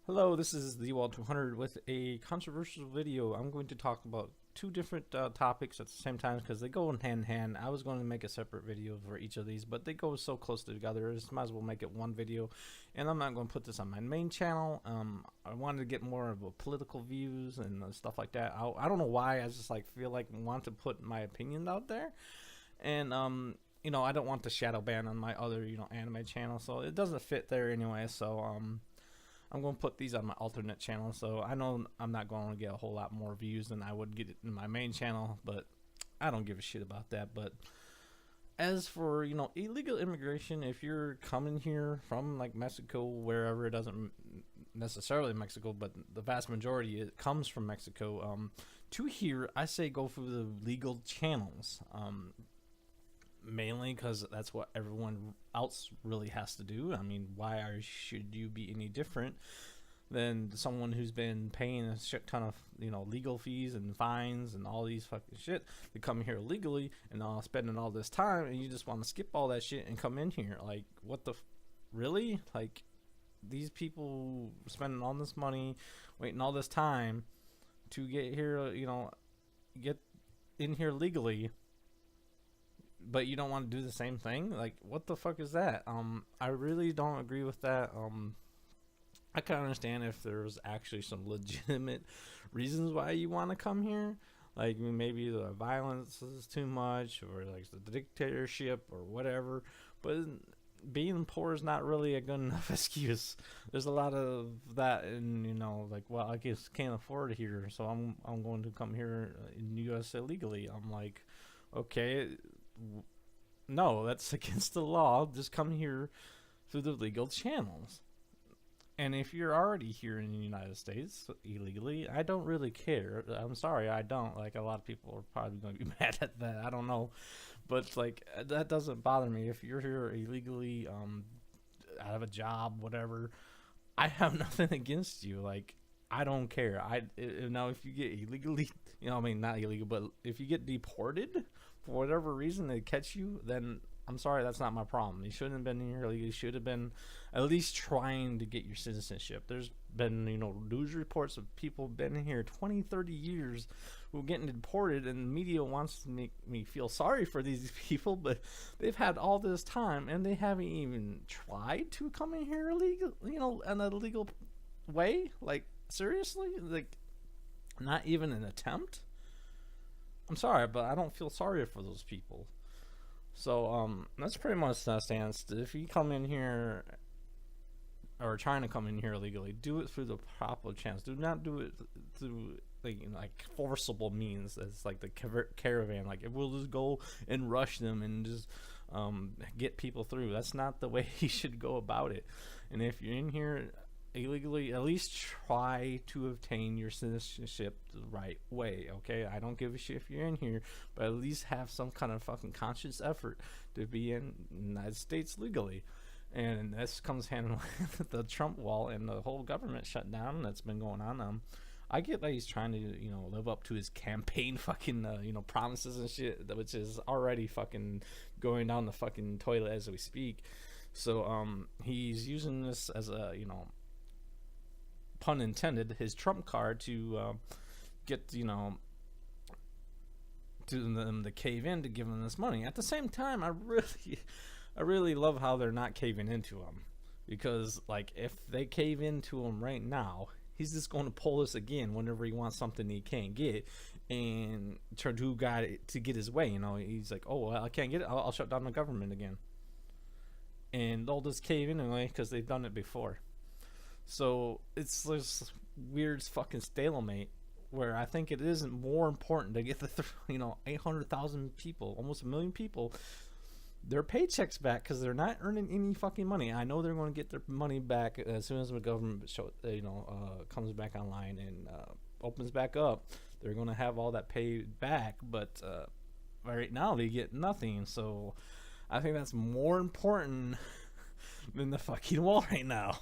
Hello, this is the Wall 200 with a controversial video. I'm going to talk about two different topics at the same time because they go in hand in hand. I was going to make a separate video for each of these, but they go so close together. I just might as well make it one video. And I'm not going to put this on my main channel. I wanted to get more of a political views and stuff like that. I don't know why. I just feel like want to put my opinion out there, and I don't want the shadow ban on my other anime channel, so it doesn't fit there anyway. So I'm going to put these on my alternate channel, so I know I'm not going to get a whole lot more views than I would get in my main channel, but I don't give a shit about that. But as for illegal immigration, if you're coming here from like Mexico, wherever, it doesn't necessarily Mexico, but the vast majority it comes from Mexico, to here, I say go through the legal channels. Mainly because that's what everyone else really has to do. I mean, should you be any different than someone who's been paying a shit ton of legal fees and fines and all these fucking shit to come here illegally and spending all this time, and you just want to skip all that shit and come in here? Like, what the really? Like, these people spending all this money, waiting all this time to get here, get in here legally, but you don't want to do the same thing. Like, what the fuck is that? I really don't agree with that. I can understand if there's actually some legitimate reasons why you want to come here, like maybe the violence is too much, or like the dictatorship or whatever, but being poor is not really a good enough excuse. There's a lot of that, and well, I guess can't afford it here, so I'm going to come here in US illegally. I'm like, okay, no, that's against the law. Just come here through the legal channels. And if you're already here in the United States illegally, I don't really care. I'm sorry, I don't. Like, a lot of people are probably going to be mad at that. I don't know. But, like, that doesn't bother me. If you're here illegally, out of a job, whatever, I have nothing against you. Like, I don't care. Now, if you get illegally, I mean, not illegal, but if you get deported for whatever reason, they catch you, then I'm sorry, that's not my problem. You shouldn't have been here. You should have been at least trying to get your citizenship. There's been, news reports of people been here 20, 30 years who are getting deported, and the media wants to make me feel sorry for these people, but they've had all this time and they haven't even tried to come in here illegal, in a legal way. Like, seriously? Like, not even an attempt? I'm sorry, but I don't feel sorry for those people. So that's pretty much that stance. If you come in here or trying to come in here illegally, do it through the proper channels. Do not do it through like forcible means. It's like the caravan. Like, if we'll just go and rush them and just get people through. That's not the way you should go about it. And if you're in here illegally, at least try to obtain your citizenship the right way. Okay, I don't give a shit if you're in here, but at least have some kind of fucking conscious effort to be in the United States legally. And this comes hand in hand with the Trump wall and the whole government shutdown that's been going on. I get that he's trying to live up to his campaign fucking promises and shit, which is already fucking going down the fucking toilet as we speak. So he's using this as a pun intended, his trump card to get to them to cave in to give them this money. At the same time, I really love how they're not caving into him, because like, if they cave into him right now, he's just going to pull this again whenever he wants something he can't get, and try to get his way. He's like, oh well, I can't get it, I'll shut down the government again, and they'll just cave in anyway because they've done it before. So it's this weird fucking stalemate where I think it isn't more important to get the 800,000 people, almost a million people, their paychecks back, because they're not earning any fucking money. I know they're going to get their money back as soon as the government comes back online and opens back up. They're going to have all that paid back, but right now they get nothing. So I think that's more important than the fucking wall right now.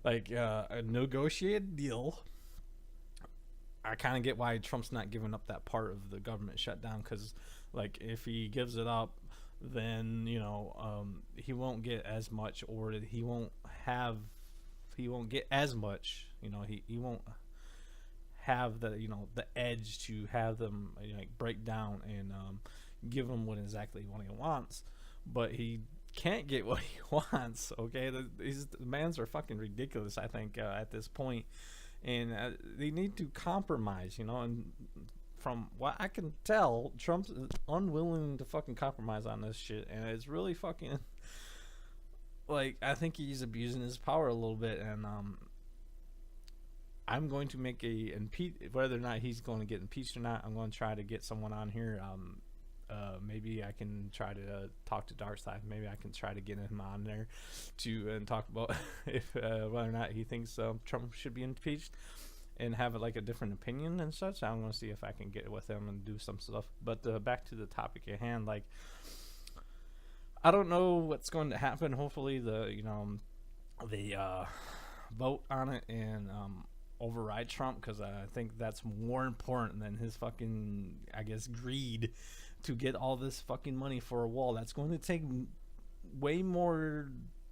Like, a negotiated deal. I kind of get why Trump's not giving up that part of the government shutdown, because like, if he gives it up, then he won't get as much, or he won't have he won't get as much. You know, he won't have the, you know, the edge to have them, you know, like break down and give him what exactly what he wants, but he can't get what he wants. Okay, these demands are fucking ridiculous, I think, at this point, and they need to compromise, you know. And from what I can tell, Trump's unwilling to fucking compromise on this shit, and it's really fucking like, I think he's abusing his power a little bit. And I'm going to make a whether or not he's going to get impeached or not. I'm going to try to get someone on here. Maybe I can try to talk to Darkside. Maybe I can try to get him on there to and talk about if whether or not he thinks Trump should be impeached, and have like a different opinion and such. I'm going to see if I can get with him and do some stuff. But back to the topic at hand, like, I don't know what's going to happen. Hopefully the vote on it and override Trump, because I think that's more important than his fucking, I guess, greed to get all this fucking money for a wall. That's going to take way more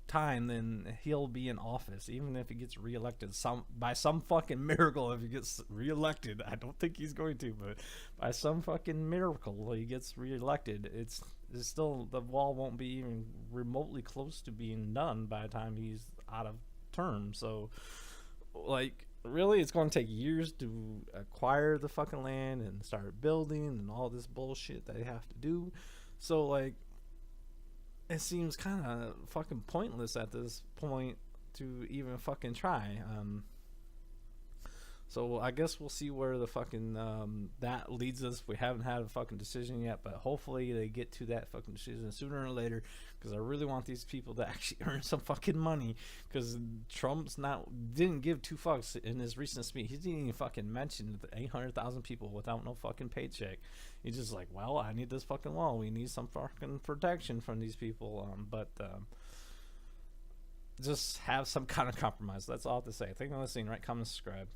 time than he'll be in office, even if he gets reelected by some fucking miracle. If he gets reelected, I don't think he's going to, but by some fucking miracle he gets reelected, it's still, the wall won't be even remotely close to being done by the time he's out of term. So, like, really, it's going to take years to acquire the fucking land and start building and all this bullshit they have to do. So, like, it seems kind of fucking pointless at this point to even fucking try. So I guess we'll see where the fucking that leads us. We haven't had a fucking decision yet, but hopefully they get to that fucking decision sooner or later, because I really want these people to actually earn some fucking money, because Trump's didn't give two fucks in his recent speech. He didn't even fucking mention the 800,000 people without no fucking paycheck. He's just like, well, I need this fucking wall. We need some fucking protection from these people. But just have some kind of compromise. That's all I have to say. Thank you for listening. Right, comment, subscribe.